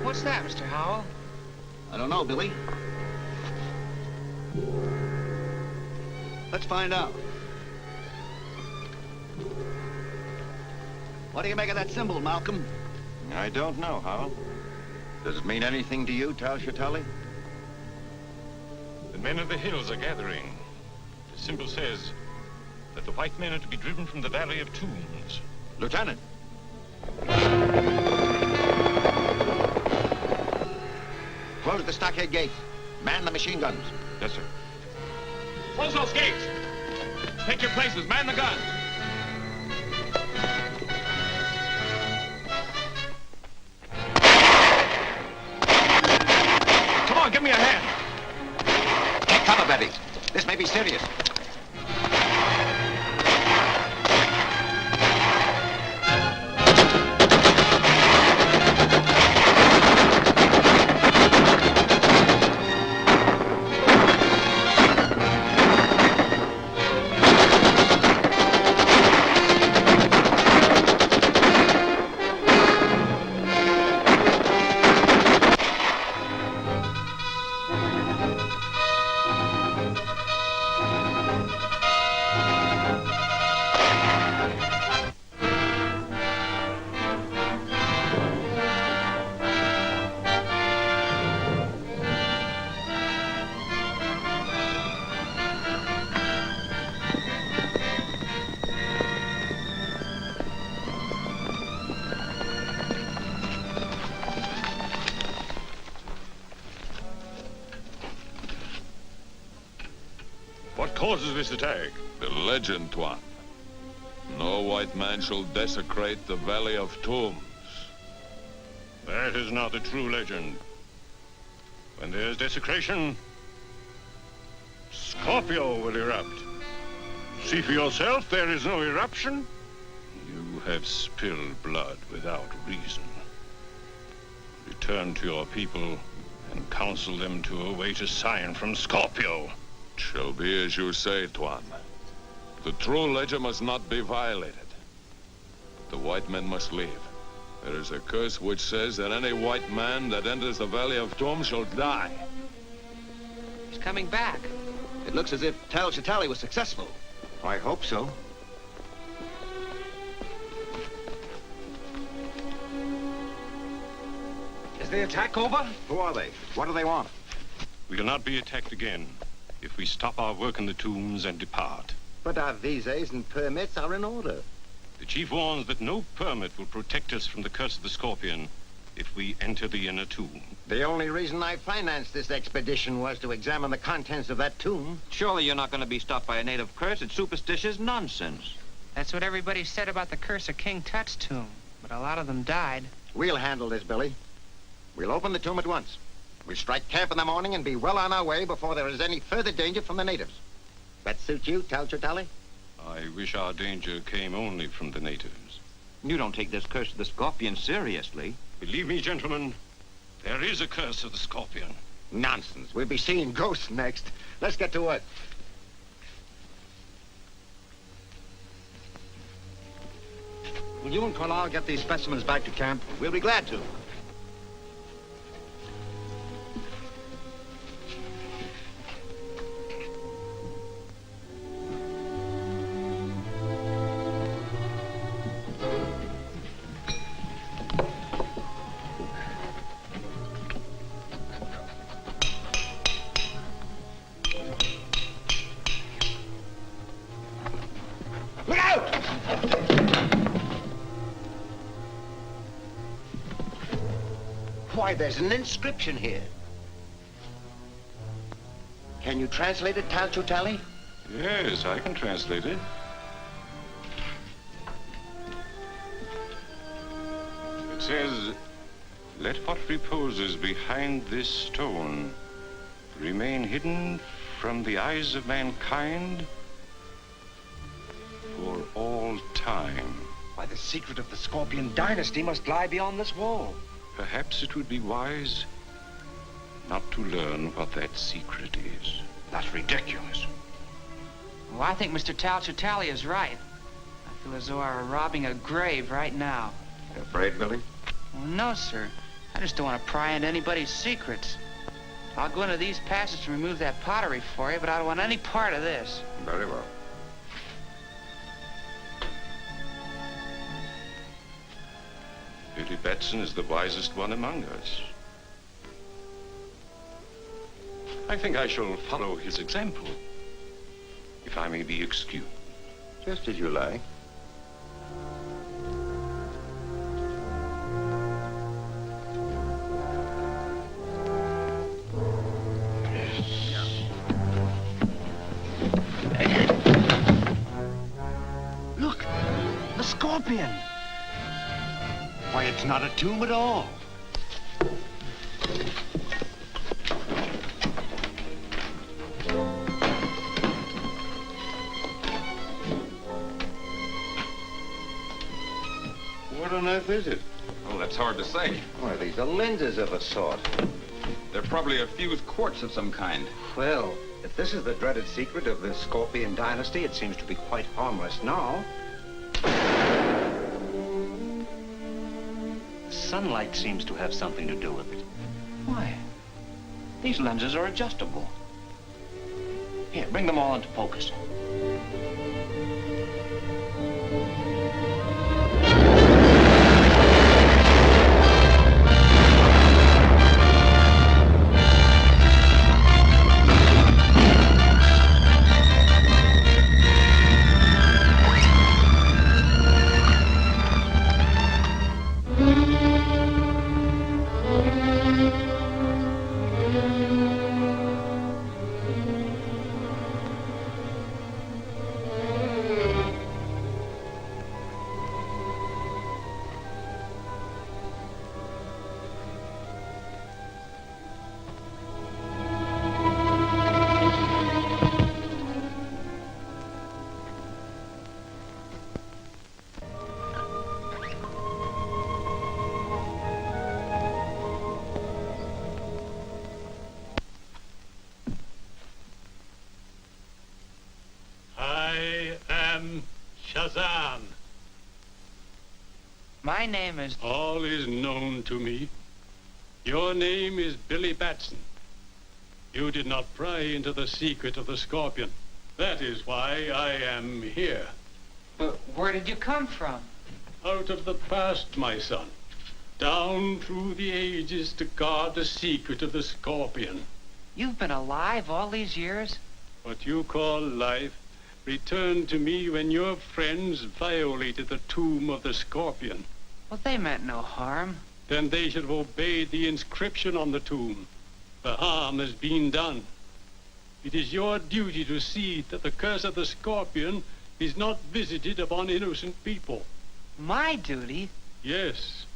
What's that, Mr. Howell? I don't know, Billy. Let's find out. What do you make of that symbol, Malcolm? I don't know, Howell. Does it mean anything to you, Tal-Shatali? The men of the hills are gathering. The symbol says that the white men are to be driven from the Valley of Tombs. Lieutenant! Close the stockade gates. Man the machine guns. Yes, sir. Close those gates! Take your places, man the guns! Come on, give me a hand! Take cover, Betty. This may be serious. What causes this attack? The legend, Tuan. No white man shall desecrate the Valley of Tombs. That is not the true legend. When there's desecration, Scorpio will erupt. See for yourself, there is no eruption. You have spilled blood without reason. Return to your people and counsel them to await a sign from Scorpio. It shall be as you say, Tuan. The true legend must not be violated. The white men must leave. There is a curse which says that any white man that enters the Valley of Tombs shall die. He's coming back. It looks as if Tal-Shatali was successful. I hope so. Is the attack over? Who are they? What do they want? We'll not be attacked again if we stop our work in the tombs and depart. But our visas and permits are in order. The chief warns that no permit will protect us from the curse of the Scorpion if we enter the inner tomb. The only reason I financed this expedition was to examine the contents of that tomb. Surely you're not going to be stopped by a native curse. It's superstitious nonsense. That's what everybody said about the curse of King Tut's tomb, but a lot of them died. We'll handle this, Billy. We'll open the tomb at once. We'll strike camp in the morning and be well on our way before there is any further danger from the natives. That suit you, Tal-Shatali? I wish our danger came only from the natives. You don't take this curse of the Scorpion seriously. Believe me, gentlemen, there is a curse of the Scorpion. Nonsense. We'll be seeing ghosts next. Let's get to work. Will you and Carlisle get these specimens back to camp? We'll be glad to. Look out! Why, there's an inscription here. Can you translate it, Tal-Shatali? Yes, I can translate it. It says, "Let what reposes behind this stone remain hidden from the eyes of mankind for all time." Why, the secret of the Scorpion dynasty must lie beyond this wall. Perhaps it would be wise not to learn what that secret is. That's ridiculous. Well, I think Mr. Talchutali is right. I feel as though I were robbing a grave right now. You afraid, Billy? Well, no, sir. I just don't want to pry into anybody's secrets. I'll go into these passages and remove that pottery for you, but I don't want any part of this. Very well. Billy Batson is the wisest one among us. I think I shall follow his example, if I may be excused. Just as you like. Look, the scorpion. Why, it's not a tomb at all. What on earth is it? Oh, that's hard to say. Why, these are lenses of a sort. They're probably a fused quartz of some kind. Well, if this is the dreaded secret of the Scorpion dynasty, it seems to be quite harmless now. Sunlight seems to have something to do with it. Why? These lenses are adjustable. Here, bring them all into focus. Shazam. My name is... All is known to me. Your name is Billy Batson. You did not pry into the secret of the Scorpion. That is why I am here. But where did you come from? Out of the past, my son. Down through the ages to guard the secret of the Scorpion. You've been alive all these years? What you call life returned to me when your friends violated the tomb of the Scorpion. Well, they meant no harm. Then they should have obeyed the inscription on the tomb. The harm has been done. It is your duty to see that the curse of the Scorpion is not visited upon innocent people. My duty? Yes.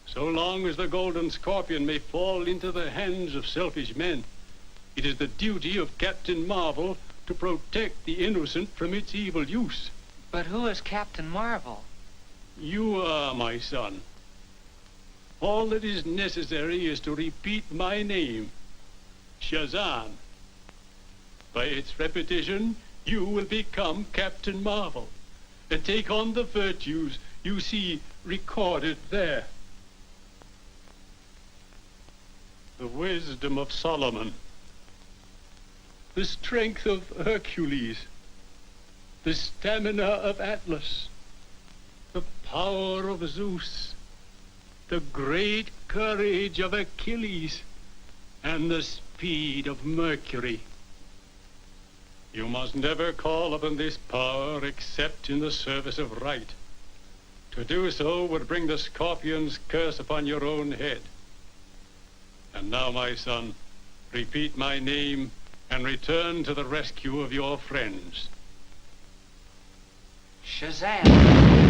So long as the golden Scorpion may fall into the hands of selfish men, it is the duty of Captain Marvel to protect the innocent from its evil use. But who is Captain Marvel? You are, my son. All that is necessary is to repeat my name, Shazam. By its repetition, you will become Captain Marvel and take on the virtues you see recorded there. The wisdom of Solomon, the strength of Hercules, the stamina of Atlas, the power of Zeus, the great courage of Achilles, and the speed of Mercury. You must never call upon this power except in the service of right. To do so would bring the Scorpion's curse upon your own head. And now, my son, repeat my name and return to the rescue of your friends. Shazam!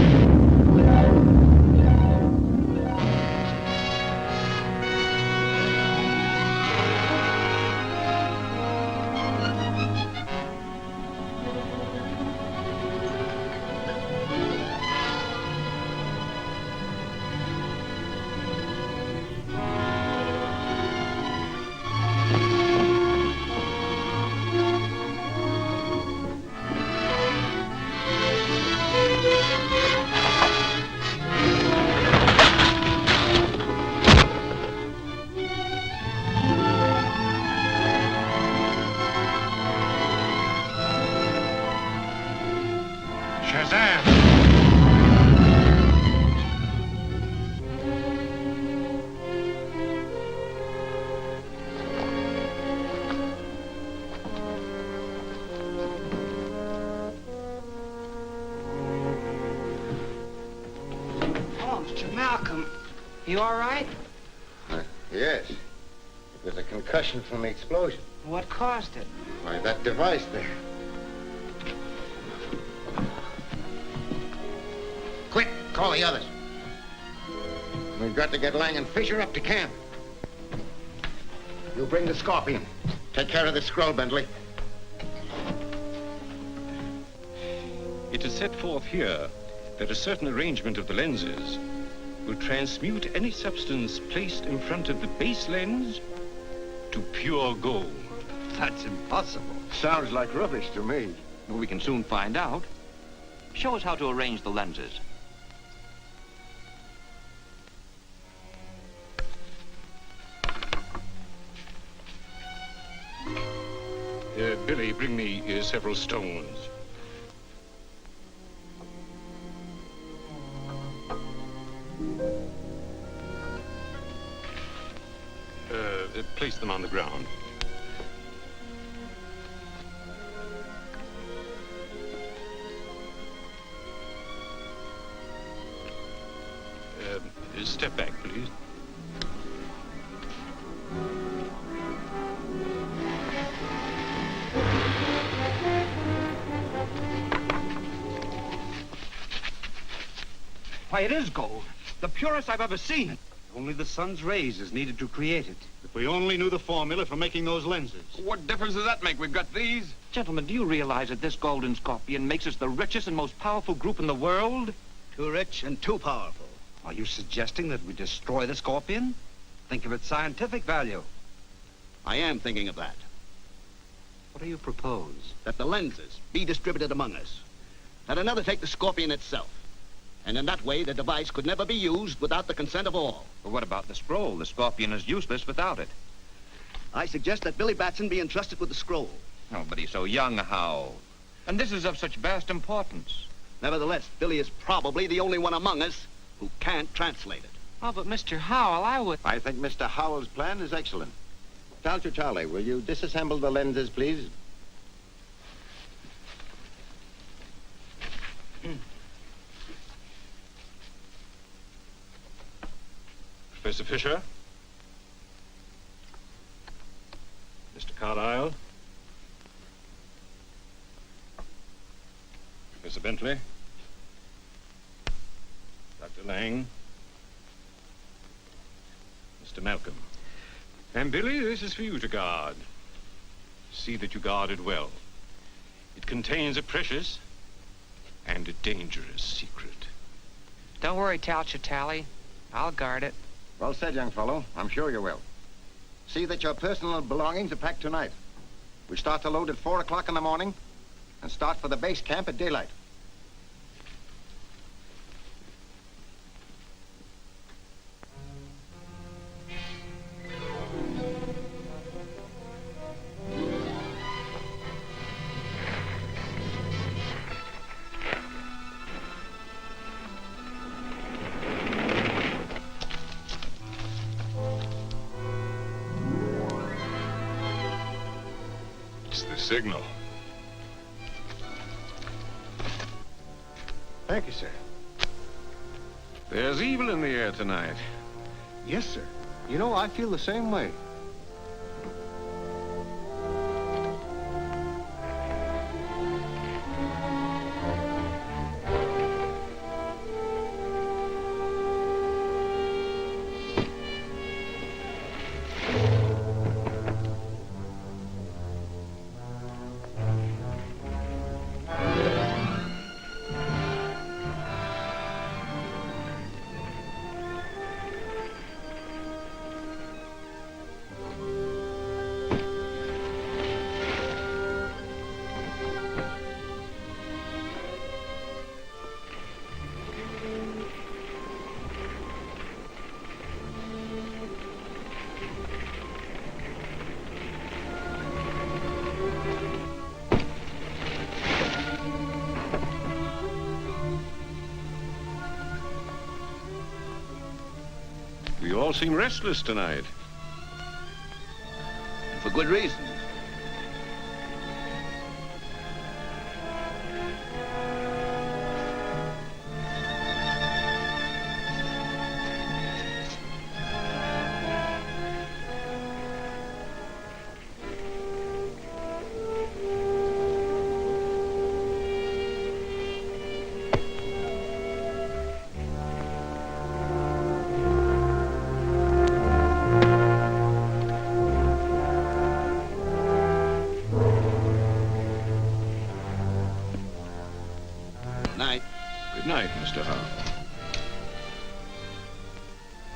Shazam! Oh, Mr. Malcolm, you all right? Yes. It was a concussion from the explosion. What caused it? Why, that device there. Quick, call the others. We've got to get Lang and Fisher up to camp. You bring the Scorpion. Take care of the scroll, Bentley. It is set forth here that a certain arrangement of the lenses will transmute any substance placed in front of the base lens to pure gold. That's impossible. Sounds like rubbish to me. Well, we can soon find out. Show us how to arrange the lenses. Billy, bring me several stones. Place them on the ground. Step back, please. Why, it is gold. The purest I've ever seen. Only the sun's rays is needed to create it. If we only knew the formula for making those lenses. What difference does that make? We've got these. Gentlemen, do you realize that this golden scorpion makes us the richest and most powerful group in the world? Too rich and too powerful. Are you suggesting that we destroy the scorpion? Think of its scientific value. I am thinking of that. What do you propose? That the lenses be distributed among us. That another take the scorpion itself. And in that way, the device could never be used without the consent of all. But what about the scroll? The scorpion is useless without it. I suggest that Billy Batson be entrusted with the scroll. Oh, but he's so young, how? And this is of such vast importance. Nevertheless, Billy is probably the only one among us who can't translate it. Oh, but Mr. Howell, I would... I think Mr. Howell's plan is excellent. Charlie, will you disassemble the lenses, please? Professor Fisher? Mr. Carlyle? Professor Bentley? Dr. Lang? Mr. Malcolm? And Billy, this is for you to guard. See that you guard it well. It contains a precious and a dangerous secret. Don't worry, Tally. I'll guard it. Well said, young fellow. I'm sure you will. See that your personal belongings are packed tonight. We start to load at 4 o'clock in the morning and start for the base camp at daylight. Signal. Thank you, sir. There's evil in the air tonight. Yes, sir. You know, I feel the same way. We all seem restless tonight. For good reason. Good night, Mr. Howe.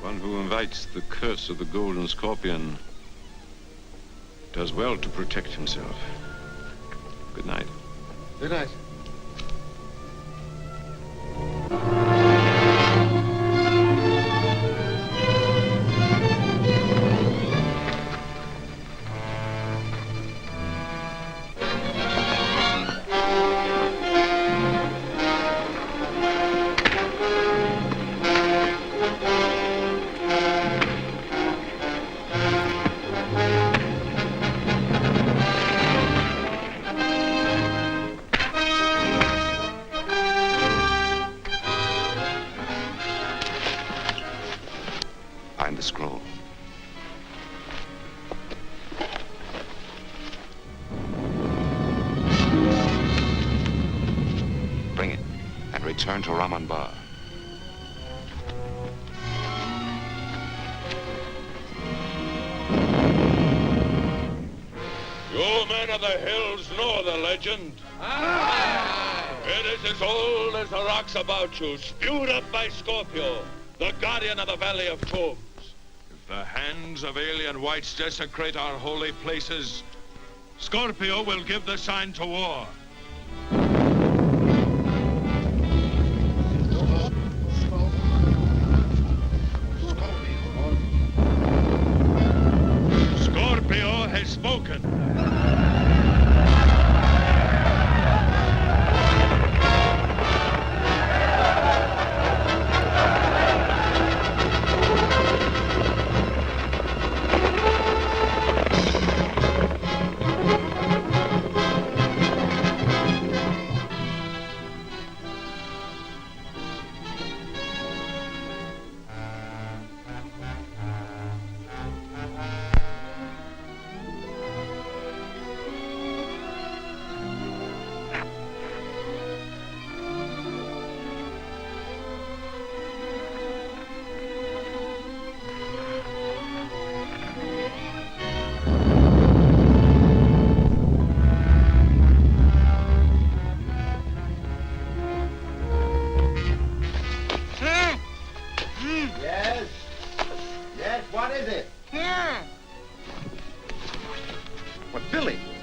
One who invites the curse of the golden scorpion does well to protect himself. Good night. Good night. Find the scroll. Bring it and return to Raman Bar. You men of the hills know the legend. It is as old as the rocks about you, spewed up by Scorpio, the guardian of the Valley of Tombs. If the hands of alien whites desecrate our holy places, Scorpio will give the sign to war. Scorpio has spoken.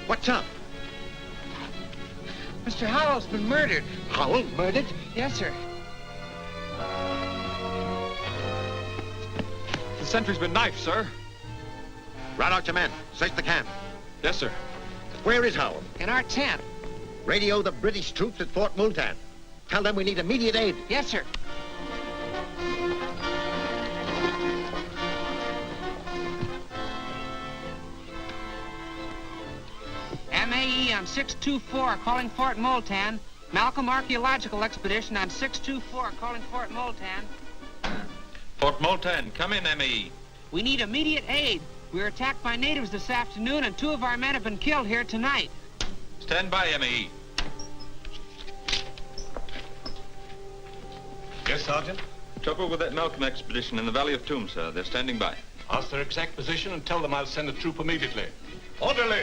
What's up? Mr. Howell's been murdered. Howell murdered? Yes, sir. The sentry's been knifed, sir. Rout out your men. Search the camp. Yes, sir. Where is Howell? In our tent. Radio the British troops at Fort Multan. Tell them we need immediate aid. Yes, sir. MAE on 624 calling Fort Multan. Malcolm Archaeological Expedition on 624 calling Fort Multan. Fort Multan, come in, ME. We need immediate aid. We were attacked by natives this afternoon and 2 of our men have been killed here tonight. Stand by, ME. Yes, Sergeant? Trouble with that Malcolm expedition in the Valley of Tombs, sir. They're standing by. Ask their exact position and tell them I'll send a troop immediately. Orderly!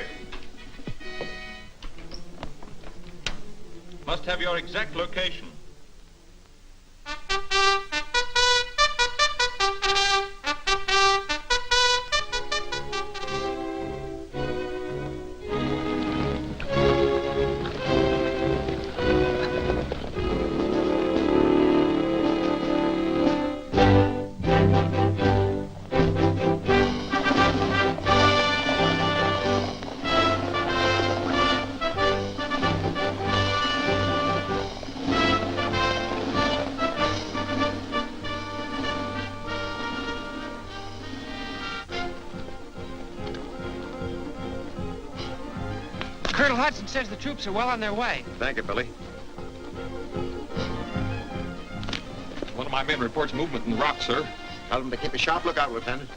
Must have your exact location. Colonel Hudson says the troops are well on their way. Thank you, Billy. One of my men reports movement in the rocks, sir. Tell them to keep a sharp lookout, Lieutenant.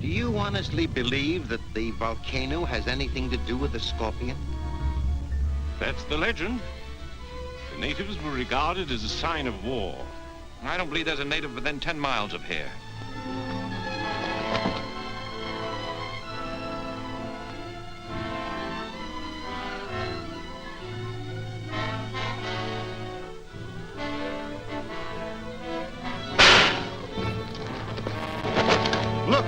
Do you honestly believe that the volcano has anything to do with the scorpion? That's the legend. The natives were regarded as a sign of war. I don't believe there's a native within 10 miles of here. Look!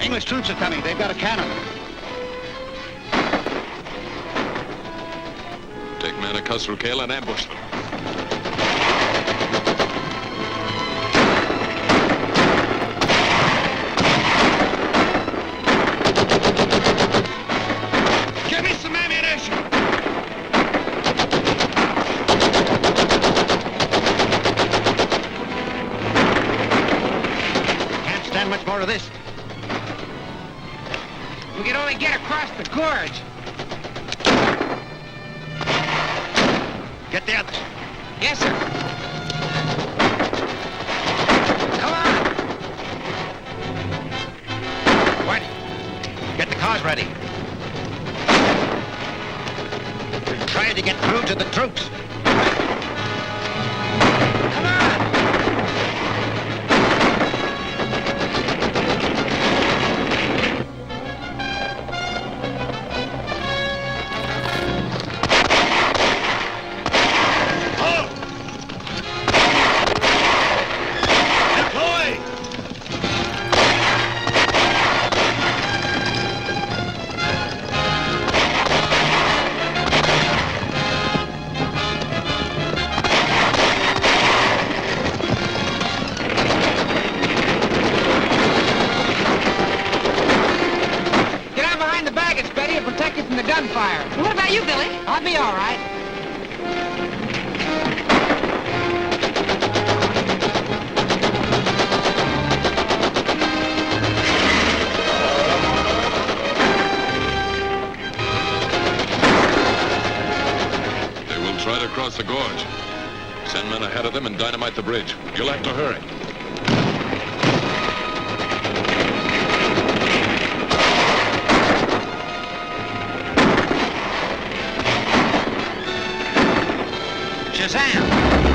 English troops are coming. They've got a cannon. Take men to Coghlan and ambush them. Give me some ammunition! Can't stand much more of this. We can only get across the gorge. Get the others. Yes, sir. Come on. Whitey, get the cars ready. We're trying to get through to the troops. Come on. Gunfire. What about you, Billy? I'll be all right. They will try to cross the gorge. Send men ahead of them and dynamite the bridge. You'll have to hurry. Shazam!